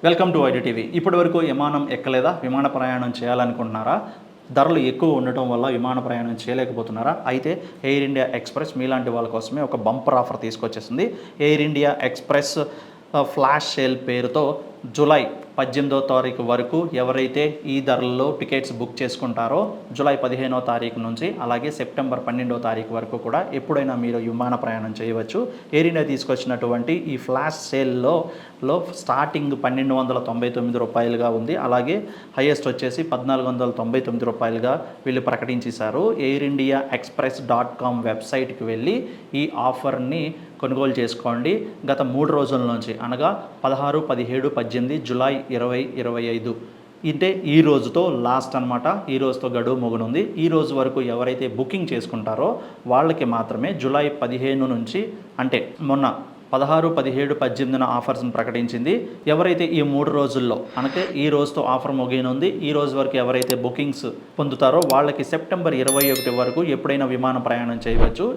Welcome to IDTV. ఇప్పటి వరకు విమానం ఎక్కలేదా? విమాన ప్రయాణం చేయాలనుకుంటున్నారా? ధరలు ఎక్కువ ఉండటం వల్ల విమాన ప్రయాణం చేయలేకపోతున్నారా? అయితే ఎయిర్ ఇండియా ఎక్స్ప్రెస్ మీలాంటి వాళ్ళ కోసమే ఒక బంపర్ ఆఫర్ తీసుకొచ్చేసింది. Air India Express flash sale పేరుతో జూలై 18వ తారీఖు వరకు ఎవరైతే ఈ ధరల్లో టికెట్స్ బుక్ చేసుకుంటారో జూలై 15వ తారీఖు నుంచి అలాగే సెప్టెంబర్ 12వ తారీఖు వరకు కూడా ఎప్పుడైనా మీరు విమాన ప్రయాణం చేయవచ్చు. ఎయిర్ ఇండియా తీసుకొచ్చినటువంటి ఈ ఫ్లాష్ సేల్లో స్టార్టింగ్ 1299 రూపాయలుగా ఉంది. అలాగే హైయెస్ట్ వచ్చేసి 1499 రూపాయలుగా వీళ్ళు ప్రకటించేశారు. ఎయిర్ ఇండియా express.com వెబ్సైట్కి వెళ్ళి ఈ ఆఫర్ని కొనుగోలు చేసుకోండి. గత 3 రోజుల నుంచి అనగా 16, 17, 18 జూలై 2025 అంటే ఈ రోజుతో లాస్ట్ అనమాట. ఈ రోజుతో గడువు ముగనుంది. ఈ రోజు వరకు ఎవరైతే బుకింగ్ చేసుకుంటారో వాళ్ళకి మాత్రమే జూలై 15 నుంచి అంటే మొన్న 16, 17, 18 ఆఫర్స్ని ప్రకటించింది. ఎవరైతే ఈ 3 రోజుల్లో అంటే ఈ రోజుతో ఆఫర్ ముగియనుంది, ఈ రోజు వరకు ఎవరైతే బుకింగ్స్ పొందుతారో వాళ్ళకి సెప్టెంబర్ 21 వరకు ఎప్పుడైనా విమాన ప్రయాణం చేయవచ్చు.